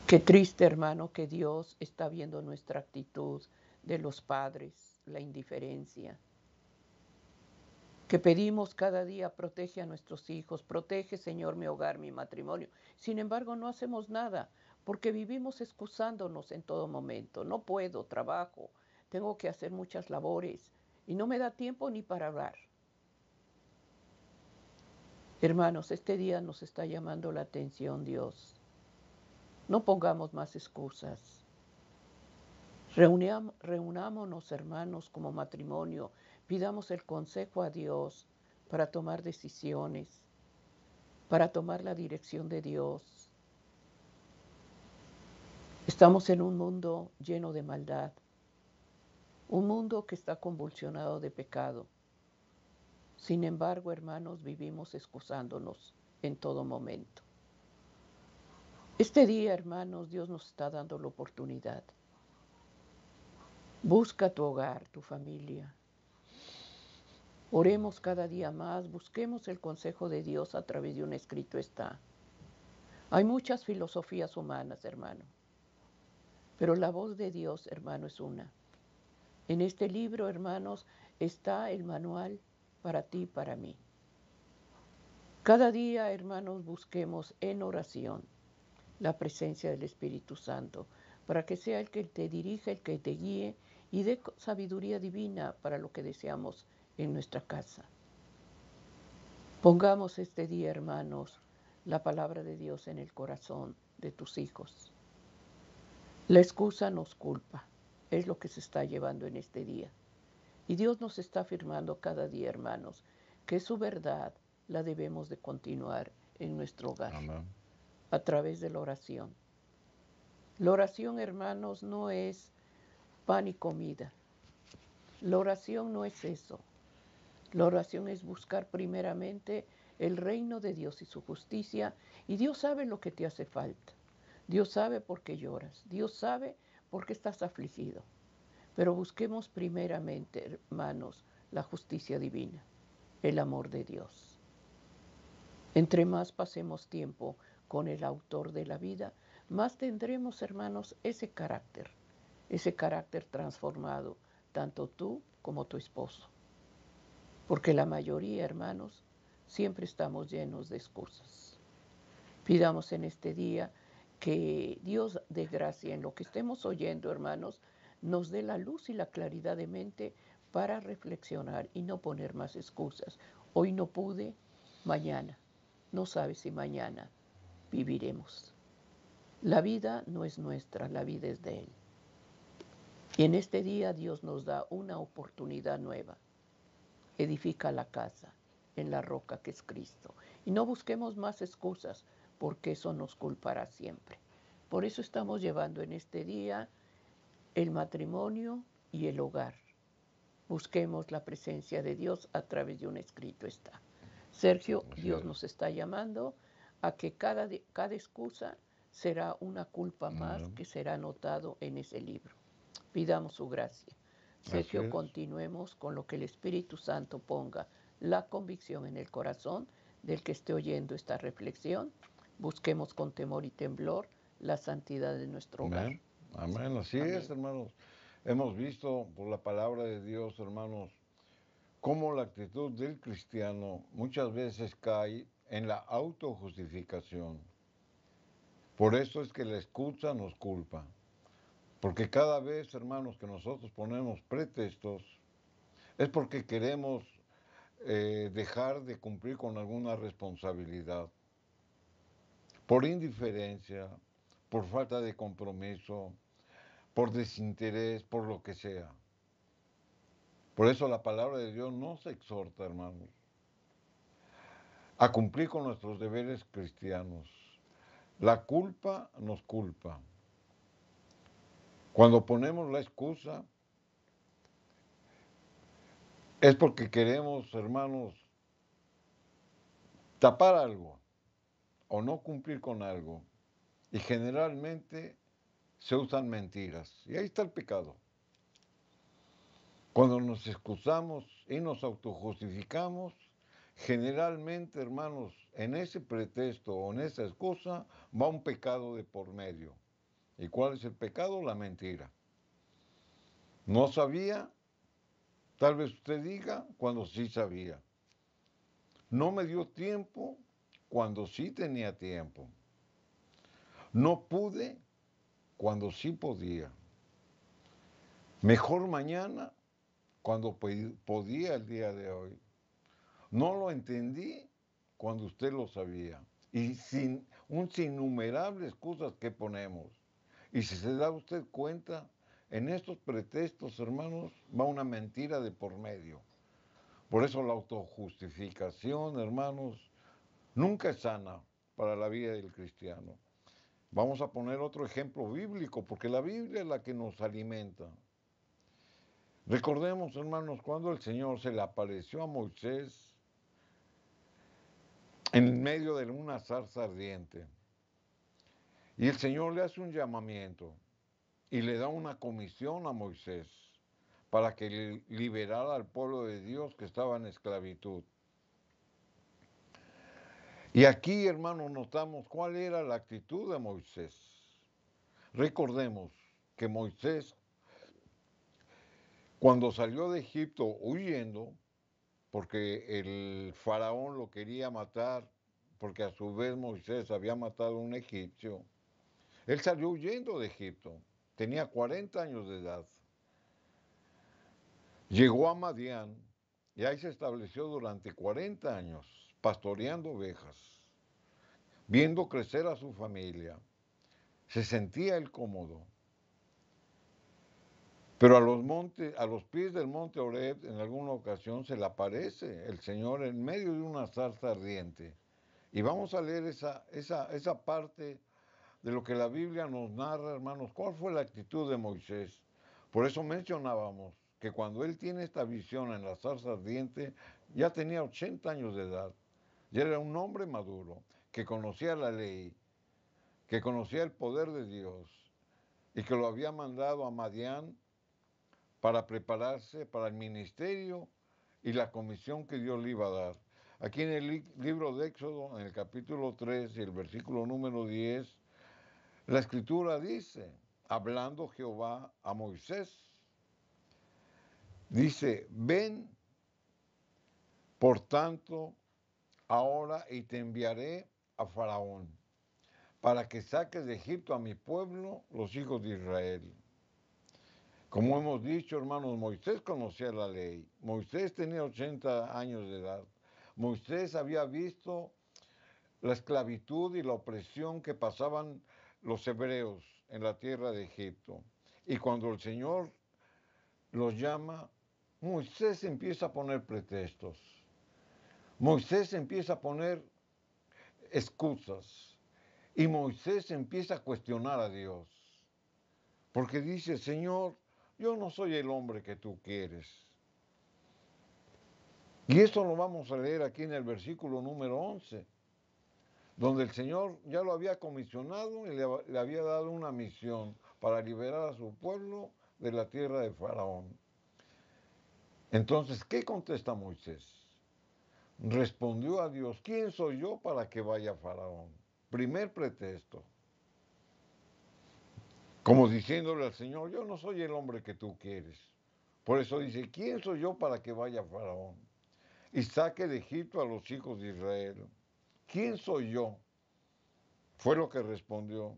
Qué triste, hermano, que Dios está viendo nuestra actitud de los padres, la indiferencia. Que pedimos cada día, protege a nuestros hijos, protege, Señor, mi hogar, mi matrimonio. Sin embargo, no hacemos nada, porque vivimos excusándonos en todo momento. No puedo, trabajo, tengo que hacer muchas labores y no me da tiempo ni para hablar. Hermanos, este día nos está llamando la atención Dios. No pongamos más excusas. Reunámonos, hermanos, como matrimonio. Pidamos el consejo a Dios para tomar decisiones, para tomar la dirección de Dios. Estamos en un mundo lleno de maldad, un mundo que está convulsionado de pecado. Sin embargo, hermanos, vivimos excusándonos en todo momento. Este día, hermanos, Dios nos está dando la oportunidad. Busca tu hogar, tu familia. Oremos cada día más, busquemos el consejo de Dios a través de un escrito está. Hay muchas filosofías humanas, hermano, pero la voz de Dios, hermano, es una. En este libro, hermanos, está el manual para ti y para mí. Cada día, hermanos, busquemos en oración la presencia del Espíritu Santo, para que sea el que te dirija, el que te guíe y dé sabiduría divina para lo que deseamos en nuestra casa. Pongamos este día, hermanos, la palabra de Dios en el corazón de tus hijos. La excusa nos culpa, es lo que se está llevando en este día. Y Dios nos está afirmando cada día, hermanos, que su verdad la debemos de continuar en nuestro hogar. Amén. A través de la oración. La oración, hermanos, no es pan y comida. La oración no es eso. La oración es buscar primeramente el reino de Dios y su justicia, y Dios sabe lo que te hace falta. Dios sabe por qué lloras. Dios sabe por qué estás afligido. Pero busquemos primeramente, hermanos, la justicia divina, el amor de Dios. Entre más pasemos tiempo con el autor de la vida, más tendremos, hermanos, ese carácter transformado, tanto tú como tu esposo. Porque la mayoría, hermanos, siempre estamos llenos de excusas. Pidamos en este día que Dios dé gracia en lo que estemos oyendo, hermanos, nos dé la luz y la claridad de mente para reflexionar y no poner más excusas. Hoy no pude, mañana. No sabes si mañana viviremos. La vida no es nuestra, la vida es de Él. Y en este día Dios nos da una oportunidad nueva. Edifica la casa en la roca que es Cristo. Y no busquemos más excusas, porque eso nos culpará siempre. Por eso estamos llevando en este día el matrimonio y el hogar. Busquemos la presencia de Dios a través de un escrito está. Sergio, Dios nos está llamando a que cada excusa será una culpa más que será anotado en ese libro. Pidamos su gracia. Sergio, continuemos con lo que el Espíritu Santo ponga la convicción en el corazón del que esté oyendo esta reflexión. Busquemos con temor y temblor la santidad de nuestro hogar. Amén, así es, hermanos. Hemos visto por la palabra de Dios, hermanos, cómo la actitud del cristiano muchas veces cae en la autojustificación. Por eso es que la excusa nos culpa. Porque cada vez, hermanos, que nosotros ponemos pretextos, es porque queremos dejar de cumplir con alguna responsabilidad. Por indiferencia, por falta de compromiso, por desinterés, por lo que sea. Por eso la palabra de Dios nos exhorta, hermanos, a cumplir con nuestros deberes cristianos. La culpa nos culpa. Cuando ponemos la excusa, es porque queremos, hermanos, tapar algo o no cumplir con algo. Y generalmente se usan mentiras. Y ahí está el pecado. Cuando nos excusamos y nos autojustificamos, generalmente, hermanos, en ese pretexto o en esa excusa va un pecado de por medio. ¿Y cuál es el pecado? La mentira. No sabía, tal vez usted diga, cuando sí sabía. No me dio tiempo cuando sí tenía tiempo. No pude cuando sí podía. Mejor mañana cuando podía el día de hoy. No lo entendí cuando usted lo sabía. Y sin un sinnumerables excusas que ponemos. Y si se da usted cuenta, en estos pretextos, hermanos, va una mentira de por medio. Por eso la autojustificación, hermanos, nunca es sana para la vida del cristiano. Vamos a poner otro ejemplo bíblico, porque la Biblia es la que nos alimenta. Recordemos, hermanos, cuando el Señor se le apareció a Moisés en medio de una zarza ardiente. Y el Señor le hace un llamamiento y le da una comisión a Moisés para que liberara al pueblo de Dios que estaba en esclavitud. Y aquí, hermanos, notamos cuál era la actitud de Moisés. Recordemos que Moisés, cuando salió de Egipto huyendo, porque el faraón lo quería matar, porque a su vez Moisés había matado a un egipcio, él salió huyendo de Egipto, tenía 40 años de edad. Llegó a Madián y ahí se estableció durante 40 años, pastoreando ovejas, viendo crecer a su familia. Se sentía él cómodo. Pero a los pies del monte Horeb, en alguna ocasión se le aparece el Señor en medio de una zarza ardiente. Y vamos a leer esa parte de lo que la Biblia nos narra, hermanos. ¿Cuál fue la actitud de Moisés? Por eso mencionábamos que cuando él tiene esta visión en la zarza ardiente, ya tenía 80 años de edad. Ya era un hombre maduro, que conocía la ley, que conocía el poder de Dios y que lo había mandado a Madián para prepararse para el ministerio y la comisión que Dios le iba a dar. Aquí en el libro de Éxodo, en el capítulo 3 y el versículo número 10, la escritura dice, hablando Jehová a Moisés, dice, ven, por tanto, ahora y te enviaré a Faraón, para que saques de Egipto a mi pueblo, los hijos de Israel. Como hemos dicho, hermanos, Moisés conocía la ley. Moisés tenía 80 años de edad. Moisés había visto la esclavitud y la opresión que pasaban los hebreos en la tierra de Egipto. Y cuando el Señor los llama, Moisés empieza a poner pretextos. Moisés empieza a poner excusas. Y Moisés empieza a cuestionar a Dios. Porque dice, Señor, yo no soy el hombre que tú quieres. Y esto lo vamos a leer aquí en el versículo número 11, donde el Señor ya lo había comisionado y le había dado una misión para liberar a su pueblo de la tierra de Faraón. Entonces, ¿qué contesta Moisés? Respondió a Dios, ¿quién soy yo para que vaya a Faraón? Primer pretexto. Como diciéndole al Señor, yo no soy el hombre que tú quieres. Por eso dice, ¿quién soy yo para que vaya a Faraón y saque de Egipto a los hijos de Israel? ¿Quién soy yo? Fue lo que respondió.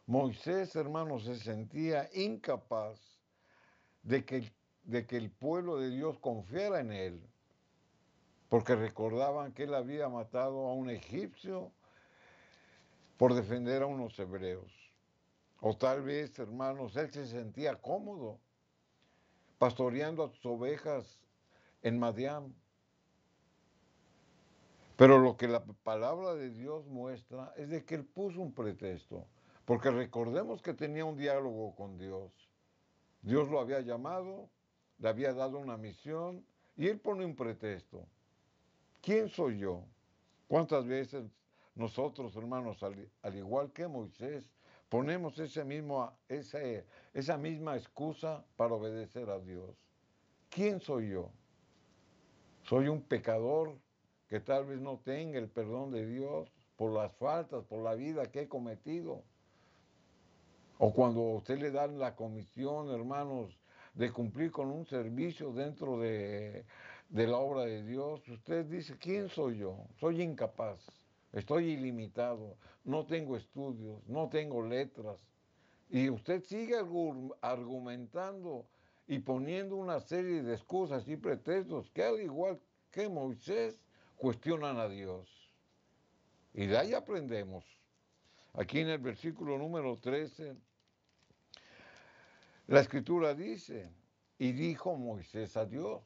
Moisés, hermanos, se sentía incapaz de que el pueblo de Dios confiara en él, porque recordaban que él había matado a un egipcio por defender a unos hebreos. O tal vez, hermanos, él se sentía cómodo pastoreando a sus ovejas en Madián. Pero lo que la palabra de Dios muestra es de que él puso un pretexto, porque recordemos que tenía un diálogo con Dios. Dios lo había llamado, le había dado una misión y él pone un pretexto. ¿Quién soy yo? ¿Cuántas veces nosotros, hermanos, al igual que Moisés, ponemos esa misma excusa para obedecer a Dios? ¿Quién soy yo? Soy un pecador que tal vez no tenga el perdón de Dios por las faltas, por la vida que he cometido. O cuando a usted le dan la comisión, hermanos, de cumplir con un servicio dentro de la obra de Dios, usted dice, ¿quién soy yo? Soy incapaz, estoy ilimitado, no tengo estudios, no tengo letras. Y usted sigue argumentando y poniendo una serie de excusas y pretextos que al igual que Moisés cuestionan a Dios. Y de ahí aprendemos. Aquí en el versículo número 13, la escritura dice, y dijo Moisés a Dios,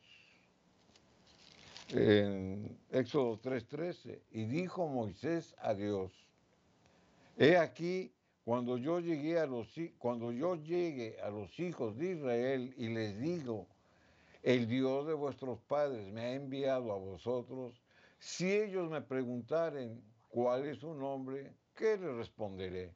en Éxodo 3:13, y dijo Moisés a Dios, he aquí, cuando yo llegue a los hijos de Israel y les digo, el Dios de vuestros padres me ha enviado a vosotros, si ellos me preguntaren cuál es su nombre, ¿qué les responderé?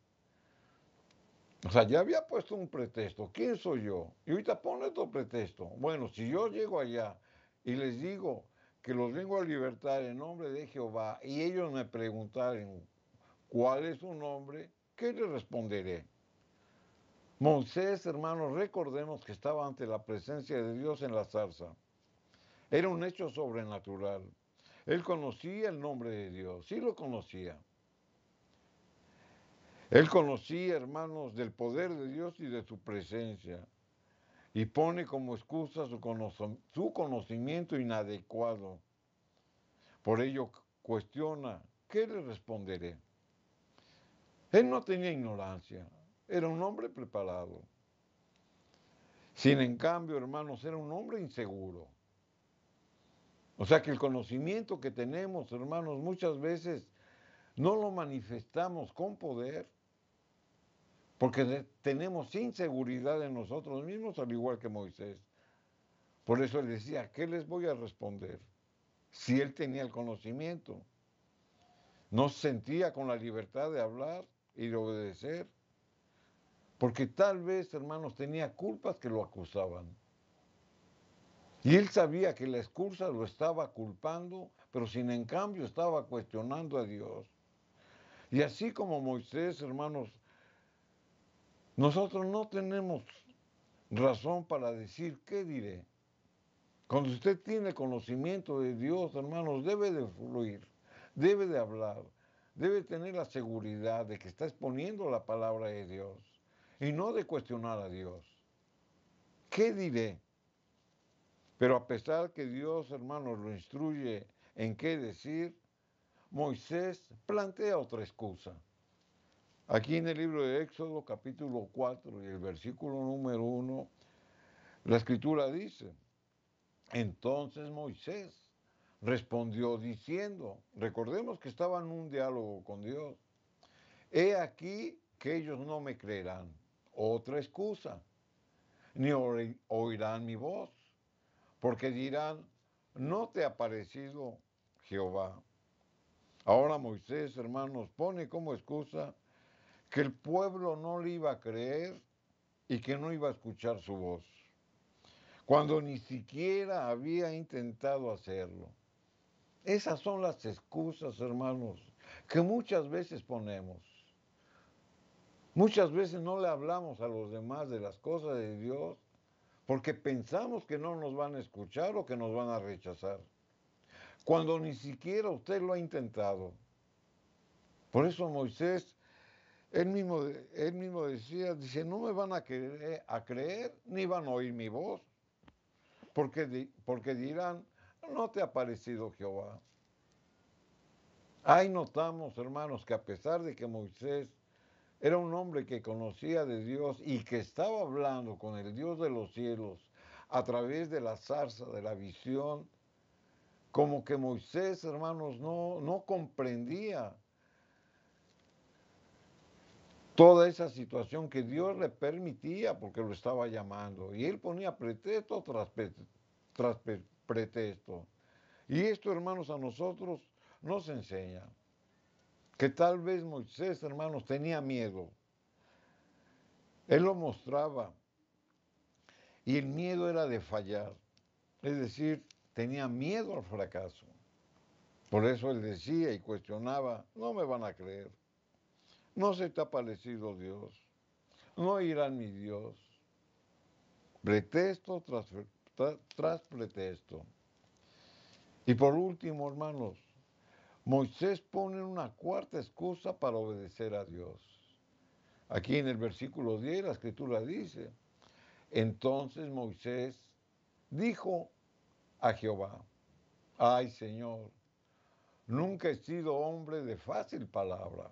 O sea, ya había puesto un pretexto. ¿Quién soy yo? Y ahorita pone otro pretexto. Bueno, si yo llego allá y les digo que los vengo a libertar en nombre de Jehová y ellos me preguntaren cuál es su nombre, ¿qué les responderé? Moisés, hermanos, recordemos que estaba ante la presencia de Dios en la zarza. Era un hecho sobrenatural. Él conocía el nombre de Dios, sí lo conocía. Él conocía, hermanos, del poder de Dios y de su presencia. Y pone como excusa su conocimiento inadecuado. Por ello cuestiona, ¿qué le responderé? Él no tenía ignorancia, era un hombre preparado. Sin en cambio, hermanos, era un hombre inseguro. O sea que el conocimiento que tenemos, hermanos, muchas veces no lo manifestamos con poder porque tenemos inseguridad en nosotros mismos, al igual que Moisés. Por eso él decía, ¿qué les voy a responder? Si él tenía el conocimiento, no se sentía con la libertad de hablar y de obedecer, porque tal vez, hermanos, tenía culpas que lo acusaban. Y él sabía que la excusa lo estaba culpando, pero sin en cambio estaba cuestionando a Dios. Y así como Moisés, hermanos, nosotros no tenemos razón para decir qué diré. Cuando usted tiene conocimiento de Dios, hermanos, debe de fluir, debe de hablar, debe tener la seguridad de que está exponiendo la palabra de Dios y no de cuestionar a Dios. ¿Qué diré? Pero a pesar que Dios, hermanos, lo instruye en qué decir, Moisés plantea otra excusa. Aquí en el libro de Éxodo, capítulo 4 y el versículo número 1, la escritura dice, entonces Moisés respondió diciendo, recordemos que estaba en un diálogo con Dios, he aquí que ellos no me creerán, otra excusa, ni oirán mi voz, porque dirán, no te ha parecido Jehová. Ahora Moisés, hermanos, pone como excusa que el pueblo no le iba a creer y que no iba a escuchar su voz, cuando ni siquiera había intentado hacerlo. Esas son las excusas, hermanos, que muchas veces ponemos. Muchas veces no le hablamos a los demás de las cosas de Dios porque pensamos que no nos van a escuchar o que nos van a rechazar, cuando ni siquiera usted lo ha intentado. Por eso Moisés, él mismo decía, dice, no me van a creer ni van a oír mi voz, porque dirán, no te ha parecido Jehová. Ahí notamos, hermanos, que a pesar de que Moisés era un hombre que conocía de Dios y que estaba hablando con el Dios de los cielos a través de la zarza, de la visión, como que Moisés, hermanos, no comprendía toda esa situación que Dios le permitía porque lo estaba llamando. Y él ponía pretexto tras pretexto. Y esto, hermanos, a nosotros nos enseña que tal vez Moisés, hermanos, tenía miedo. Él lo mostraba. Y el miedo era de fallar. Es decir, tenía miedo al fracaso. Por eso él decía y cuestionaba, no me van a creer. No se te ha parecido Dios. No irán mi Dios. Pretexto tras pretexto. Y por último, hermanos, Moisés pone una cuarta excusa para obedecer a Dios. Aquí en el versículo 10 la escritura dice, entonces Moisés dijo a Jehová, ay Señor, nunca he sido hombre de fácil palabra,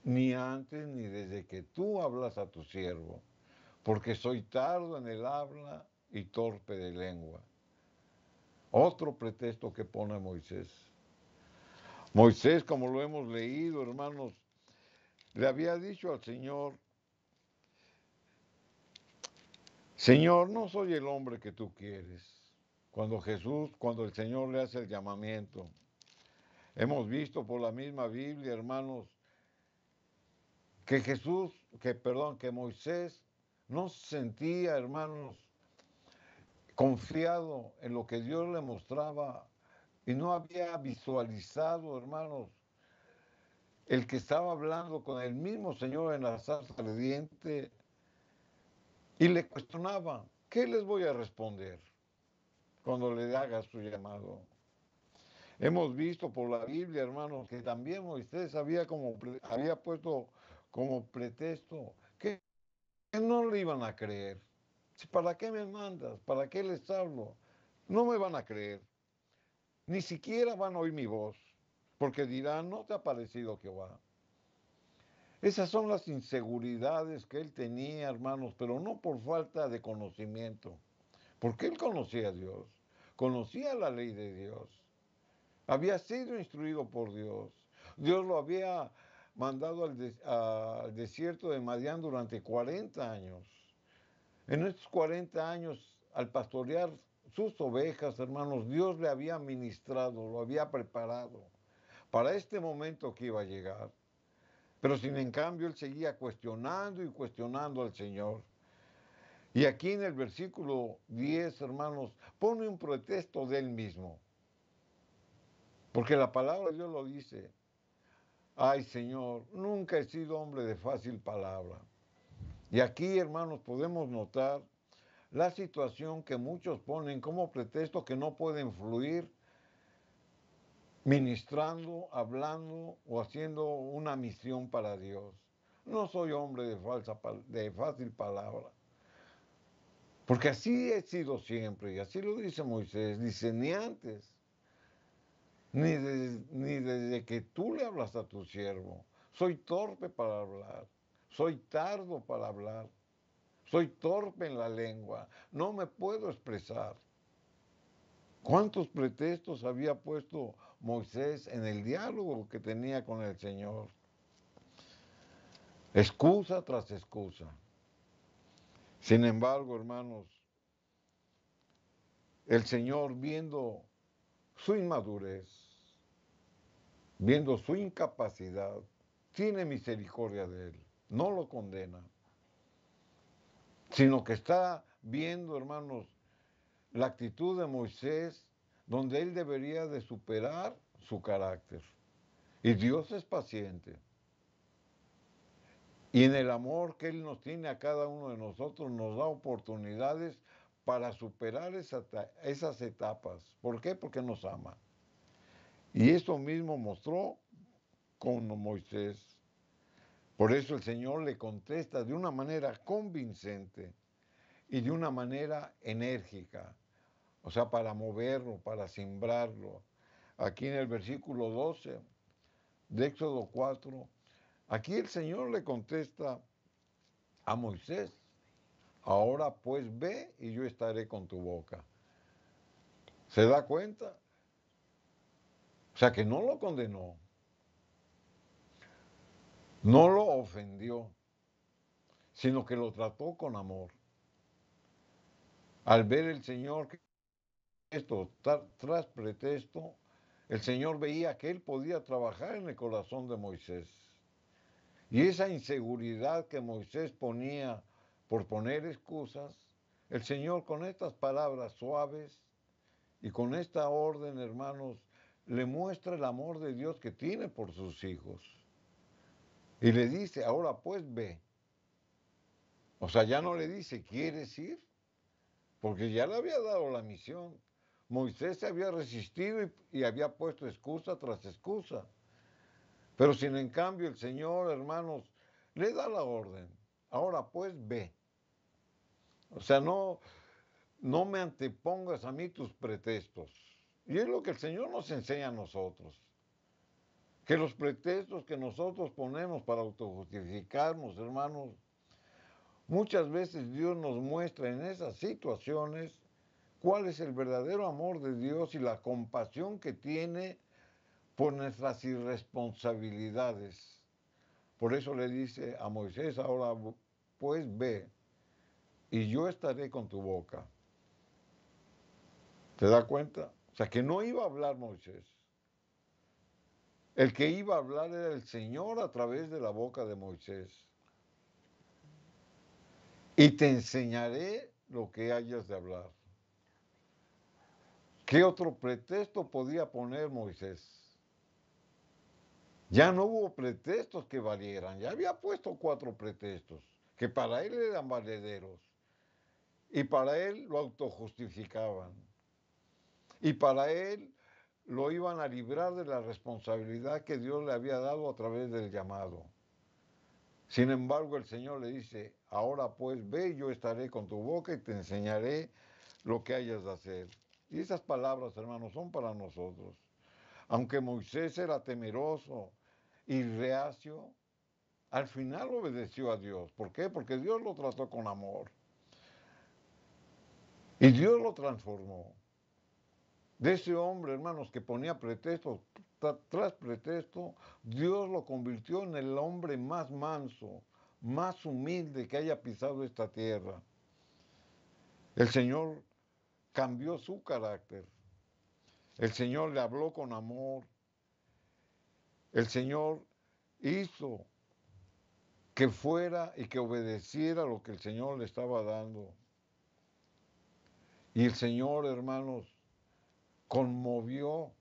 ni antes ni desde que tú hablas a tu siervo, porque soy tardo en el habla y torpe de lengua. Otro pretexto que pone Moisés. Moisés, como lo hemos leído, hermanos, le había dicho al Señor, Señor, no soy el hombre que tú quieres. Cuando el Señor le hace el llamamiento, hemos visto por la misma Biblia, hermanos, que Moisés no se sentía, hermanos, confiado en lo que Dios le mostraba y no había visualizado, hermanos, el que estaba hablando con el mismo Señor en la zarza ardiente y le cuestionaba, ¿qué les voy a responder cuando le haga su llamado? Hemos visto por la Biblia, hermanos, que también Moisés había puesto como pretexto que no le iban a creer. ¿Para qué me mandas? ¿Para qué les hablo? No me van a creer. Ni siquiera van a oír mi voz, porque dirán, no te ha parecido Jehová. Esas son las inseguridades que él tenía, hermanos, pero no por falta de conocimiento, porque él conocía a Dios, conocía la ley de Dios, había sido instruido por Dios. Dios lo había mandado al desierto de Madián durante 40 años. En estos 40 años, al pastorear sus ovejas, hermanos, Dios le había ministrado, lo había preparado para este momento que iba a llegar. Pero sin en cambio, él seguía cuestionando y cuestionando al Señor. Y aquí en el versículo 10, hermanos, pone un pretexto de él mismo. Porque la palabra de Dios lo dice. Ay, Señor, nunca he sido hombre de fácil palabra. Y aquí, hermanos, podemos notar la situación que muchos ponen como pretexto que no pueden fluir ministrando, hablando o haciendo una misión para Dios. No soy hombre de fácil palabra. Porque así he sido siempre, y así lo dice Moisés, dice, ni antes, ni desde que tú le hablas a tu siervo. Soy torpe para hablar, soy tardo para hablar, soy torpe en la lengua, no me puedo expresar. ¿Cuántos pretextos había puesto Moisés en el diálogo que tenía con el Señor? Excusa tras excusa. Sin embargo, hermanos, el Señor, viendo su inmadurez, viendo su incapacidad, tiene misericordia de él, no lo condena, sino que está viendo, hermanos, la actitud de Moisés, donde él debería de superar su carácter. Y Dios es paciente. Y en el amor que Él nos tiene a cada uno de nosotros, nos da oportunidades para superar esas etapas. ¿Por qué? Porque nos ama. Y eso mismo mostró con Moisés. Por eso el Señor le contesta de una manera convincente y de una manera enérgica. O sea, para moverlo, para sembrarlo. Aquí en el versículo 12 de Éxodo 4, aquí el Señor le contesta a Moisés, ahora pues ve y yo estaré con tu boca. ¿Se da cuenta? O sea que no lo condenó, no lo ofendió, sino que lo trató con amor. Al ver el Señor que esto tras pretexto, el Señor veía que él podía trabajar en el corazón de Moisés. Y esa inseguridad que Moisés ponía por poner excusas, el Señor con estas palabras suaves y con esta orden, hermanos, le muestra el amor de Dios que tiene por sus hijos. Y le dice, ahora pues ve. O sea, ya no le dice, ¿quieres ir? Porque ya le había dado la misión. Moisés se había resistido y había puesto excusa tras excusa. Pero sin en cambio el Señor, hermanos, le da la orden. Ahora pues ve. O sea, no me antepongas a mí tus pretextos. Y es lo que el Señor nos enseña a nosotros. Que los pretextos que nosotros ponemos para autojustificarnos, hermanos, muchas veces Dios nos muestra en esas situaciones cuál es el verdadero amor de Dios y la compasión que tiene por nuestras irresponsabilidades. Por eso le dice a Moisés, ahora pues ve, y yo estaré con tu boca. ¿Te das cuenta? O sea, que no iba a hablar Moisés. El que iba a hablar era el Señor a través de la boca de Moisés. Y te enseñaré lo que hayas de hablar. ¿Qué otro pretexto podía poner Moisés? Ya no hubo pretextos que valieran. Ya había puesto 4 pretextos que para él eran valederos. Y para él lo autojustificaban. Y para él lo iban a librar de la responsabilidad que Dios le había dado a través del llamado. Sin embargo, el Señor le dice, ahora pues ve, yo estaré con tu boca y te enseñaré lo que hayas de hacer. Y esas palabras, hermanos, son para nosotros. Aunque Moisés era temeroso y reacio, al final obedeció a Dios. ¿Por qué? Porque Dios lo trató con amor. Y Dios lo transformó. De ese hombre, hermanos, que ponía pretexto tras pretexto, Dios lo convirtió en el hombre más manso, más humilde que haya pisado esta tierra. El Señor cambió su carácter. El Señor le habló con amor. El Señor hizo que fuera y que obedeciera lo que el Señor le estaba dando. Y el Señor, hermanos, conmovió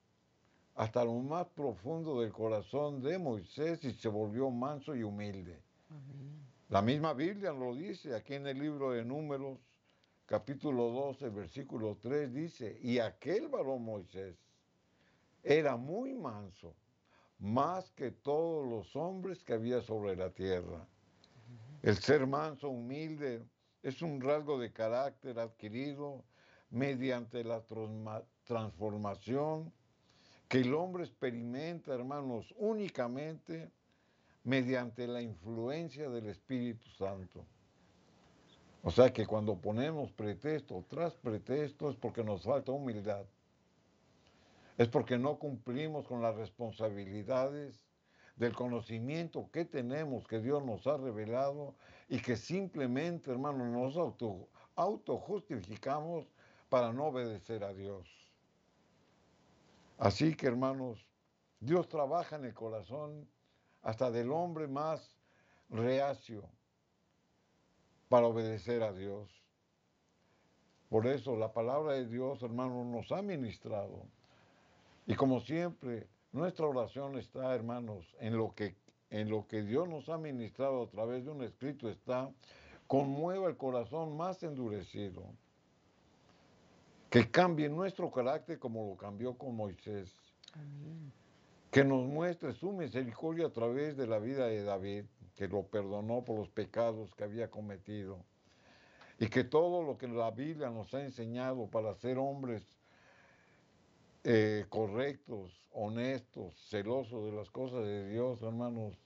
hasta lo más profundo del corazón de Moisés y se volvió manso y humilde. Amén. La misma Biblia lo dice aquí en el libro de Números, capítulo 12, versículo 3, dice, y aquel varón Moisés era muy manso, más que todos los hombres que había sobre la tierra. El ser manso, humilde, es un rasgo de carácter adquirido mediante la transformación que el hombre experimenta, hermanos, únicamente mediante la influencia del Espíritu Santo. O sea que cuando ponemos pretexto tras pretexto es porque nos falta humildad. Es porque no cumplimos con las responsabilidades del conocimiento que tenemos, que Dios nos ha revelado y que simplemente, hermanos, nos autojustificamos para no obedecer a Dios. Así que, hermanos, Dios trabaja en el corazón hasta del hombre más reacio para obedecer a Dios. Por eso la palabra de Dios, hermanos, nos ha ministrado. Y como siempre, nuestra oración está, hermanos, en lo que Dios nos ha ministrado a través de un escrito está, conmueva el corazón más endurecido. Que cambie nuestro carácter como lo cambió con Moisés. Amén. Que nos muestre su misericordia a través de la vida de David, que lo perdonó por los pecados que había cometido. Y que todo lo que la Biblia nos ha enseñado para ser hombres correctos, honestos, celosos de las cosas de Dios, hermanos,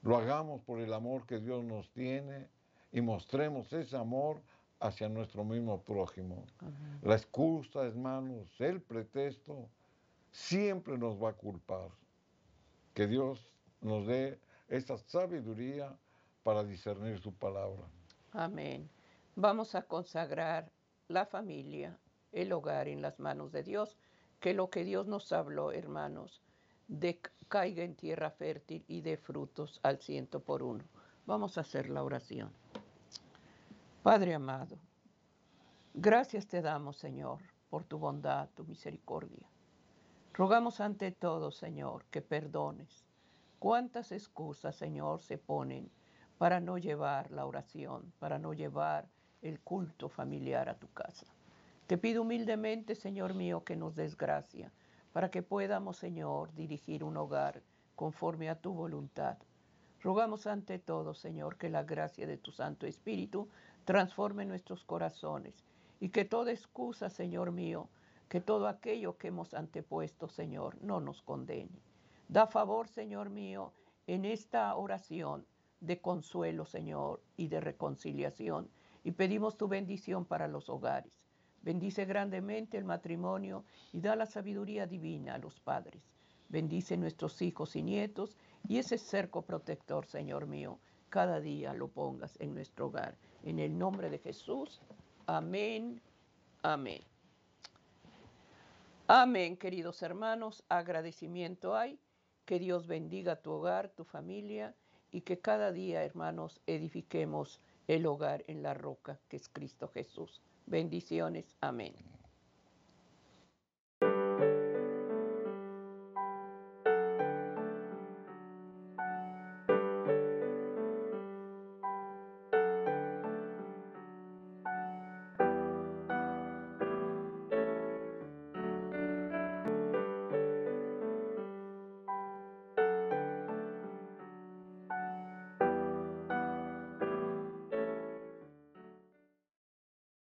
lo hagamos por el amor que Dios nos tiene y mostremos ese amor hacia nuestro mismo prójimo. Amén. La excusa, hermanos, el pretexto, siempre nos va a culpar. Que Dios nos dé esa sabiduría para discernir su palabra. Amén. Vamos a consagrar la familia, el hogar en las manos de Dios, que lo que Dios nos habló, hermanos, caiga en tierra fértil y dé frutos al 100 por 1. Vamos a hacer la oración. Padre amado, gracias te damos, Señor, por tu bondad, tu misericordia. Rogamos ante todo, Señor, que perdones. Cuántas excusas, Señor, se ponen para no llevar la oración, para no llevar el culto familiar a tu casa. Te pido humildemente, Señor mío, que nos des gracia para que podamos, Señor, dirigir un hogar conforme a tu voluntad, Rogamos ante todo, Señor, que la gracia de tu Santo Espíritu transforme nuestros corazones y que toda excusa, Señor mío, que todo aquello que hemos antepuesto, Señor, no nos condene. Da favor, Señor mío, en esta oración de consuelo, Señor, y de reconciliación, y pedimos tu bendición para los hogares. Bendice grandemente el matrimonio y da la sabiduría divina a los padres. Bendice nuestros hijos y nietos y ese cerco protector, Señor mío, cada día lo pongas en nuestro hogar. En el nombre de Jesús, amén, amén. Amén, queridos hermanos, agradecimiento hay. Que Dios bendiga tu hogar, tu familia y que cada día, hermanos, edifiquemos el hogar en la roca que es Cristo Jesús. Bendiciones, amén.